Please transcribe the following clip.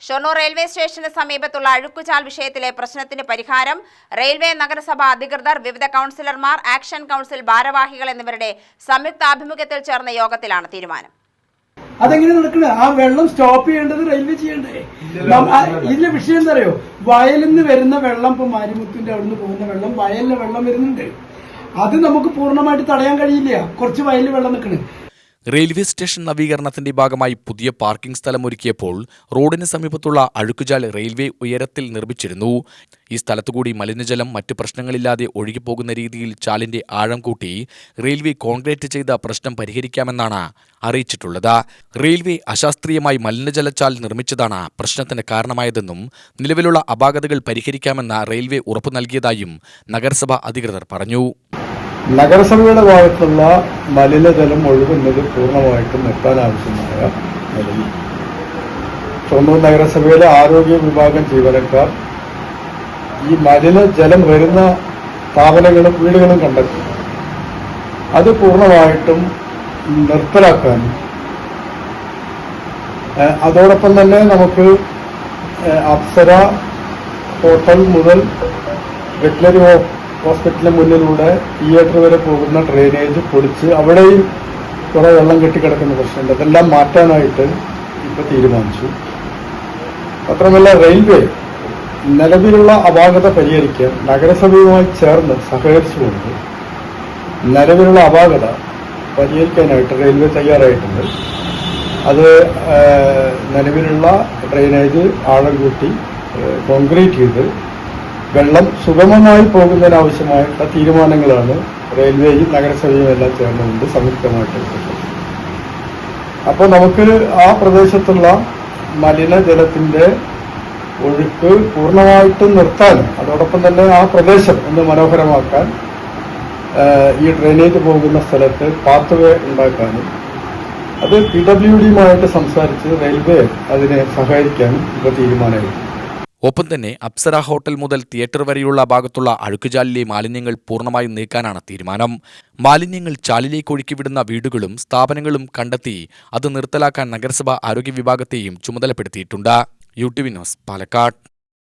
Shoranur railway സ്റ്റേഷന് സമീപത്തുള്ള അഴുക്കുചാൽ വിഷയത്തിലെ പ്രശ്നത്തിന് പരിഹാരം റെയിൽവേ നഗരസഭ അധികൃതർ, വിവിധ കൗൺസിലർമാർ, ആക്ഷൻ കൗൺസിൽ ഭാരവാഹികൾ എന്നിവരുടെ സംയുക്താഭിമുഖ്യത്തിൽ ചേർന്ന യോഗത്തിലാണ് തീരുമാനം. അതെങ്ങനെ നടക്കണേ? ആ വെള്ളം സ്റ്റോപ്പ് ചെയ്യേണ്ടത് റെയിൽവേ ചെയ്യണ്ടേ? ഇതിന്റെ വിഷയം എന്താ അറിയോ? വയലിൽ നിന്ന് വരുന്ന വെള്ളം, ഇപ്പൊ മാരിമുത്തിന്റെ അവിടെ നിന്ന് പോകുന്ന വെള്ളം വയലിലെ വെള്ളം വരുന്നുണ്ട്. അത് നമുക്ക് പൂർണ്ണമായിട്ട് തടയാൻ കഴിയില്ല. കുറച്ച് വയലിൽ വെള്ളം നിൽക്കണേ. റെയിൽവേ സ്റ്റേഷൻ നവീകരണത്തിന്റെ ഭാഗമായി പുതിയ പാർക്കിംഗ് സ്ഥലം ഒരുക്കിയപ്പോൾ റോഡിന് സമീപത്തുള്ള അഴുക്കുചാൽ റെയിൽവേ ഉയരത്തിൽ നിർമ്മിച്ചിരുന്നു. ഈ സ്ഥലത്തുകൂടി മലിനജലം മറ്റ് പ്രശ്നങ്ങളില്ലാതെ ഒഴുകിപ്പോകുന്ന രീതിയിൽ ചാലിന്റെ ആഴം കൂട്ടി റെയിൽവേ കോൺക്രീറ്റ് ചെയ്ത പ്രശ്നം പരിഹരിക്കാമെന്നാണ് അറിയിച്ചിട്ടുള്ളത്. റെയിൽവേ അശാസ്ത്രീയമായി മലിനജലച്ചാൽ നിർമ്മിച്ചതാണ് പ്രശ്നത്തിന് കാരണമായതെന്നും നിലവിലുള്ള അപാകതകൾ പരിഹരിക്കാമെന്ന് റെയിൽവേ ഉറപ്പു നൽകിയതായും നഗരസഭ അധികൃതർ പറഞ്ഞു. നഗരസഭയുടെ ഭാഗത്തുള്ള മലിനജലം ഒഴുകുന്നത് പൂർണ്ണമായിട്ടും നിർത്താനാവശ്യമായ നിലയിൽ ഷൊർണൂർ നഗരസഭയിലെ ആരോഗ്യ വിഭാഗം ജീവനക്കാർ ഈ മലിനജലം വരുന്ന സ്ഥാപനങ്ങളും വീടുകളും കണ്ടെത്തി അത് പൂർണ്ണമായിട്ടും നിർത്തലാക്കാനും അതോടൊപ്പം തന്നെ നമുക്ക് അപ്സര ഹോട്ടൽ മുതൽ വെറ്റിനറി ഹോസ്പിറ്റലിന് മുന്നിലൂടെ തിയേറ്റർ വരെ പോകുന്ന ഡ്രെയിനേജ് പൊളിച്ച് അവിടെയും കുറെ വെള്ളം കെട്ടിക്കിടക്കുന്ന പ്രശ്നമുണ്ട്. അതെല്ലാം മാറ്റാനായിട്ട് ഇപ്പോൾ തീരുമാനിച്ചു. മാത്രമല്ല റെയിൽവേ നിലവിലുള്ള അപാകത പരിഹരിക്കാൻ നഗരസഭയുമായി ചേർന്ന് സഹകരിച്ചുകൊണ്ട് നിലവിലുള്ള അപാകത പരിഹരിക്കാനായിട്ട് റെയിൽവേ തയ്യാറായിട്ടുണ്ട്. അത് നിലവിലുള്ള ഡ്രെയിനേജ് ആഴം കൂട്ടി കോൺക്രീറ്റ് ചെയ്ത് വെള്ളം സുഗമമായി പോകുന്നതിനാവശ്യമായിട്ടുള്ള തീരുമാനങ്ങളാണ് റെയിൽവേയും നഗരസഭയും എല്ലാം ചേർന്നുകൊണ്ട് സംയുക്തമായിട്ട് എടുക്കുന്നത്. അപ്പോൾ നമുക്ക് ആ പ്രദേശത്തുള്ള മലിനജലത്തിന്റെ ഒഴുക്ക് പൂർണ്ണമായിട്ടും നിർത്താനും അതോടൊപ്പം തന്നെ ആ പ്രദേശം ഒന്ന് മനോഹരമാക്കാൻ ഈ ഡ്രെയിനേജ് പോകുന്ന സ്ഥലത്ത് പാത്വേ ഉണ്ടാക്കാനും അത് PWDയുമായിട്ട് സംസാരിച്ച് റെയിൽവേ അതിനെ സഹായിക്കാനും ഇപ്പോൾ തീരുമാനമായി. ഒപ്പം തന്നെ അപ്സര ഹോട്ടൽ മുതൽ തിയേറ്റർ വരെയുള്ള ഭാഗത്തുള്ള അഴുക്കുചാലിലെ മാലിന്യങ്ങൾ പൂർണ്ണമായും നീക്കാനാണ് തീരുമാനം. മാലിന്യങ്ങൾ ചാലിലേക്ക് ഒഴുക്കിവിടുന്ന വീടുകളും സ്ഥാപനങ്ങളും കണ്ടെത്തി അത് നിർത്തലാക്കാൻ നഗരസഭ ആരോഗ്യ വിഭാഗത്തെയും ചുമതലപ്പെടുത്തിയിട്ടുണ്ട്. UTV news, Palakkad.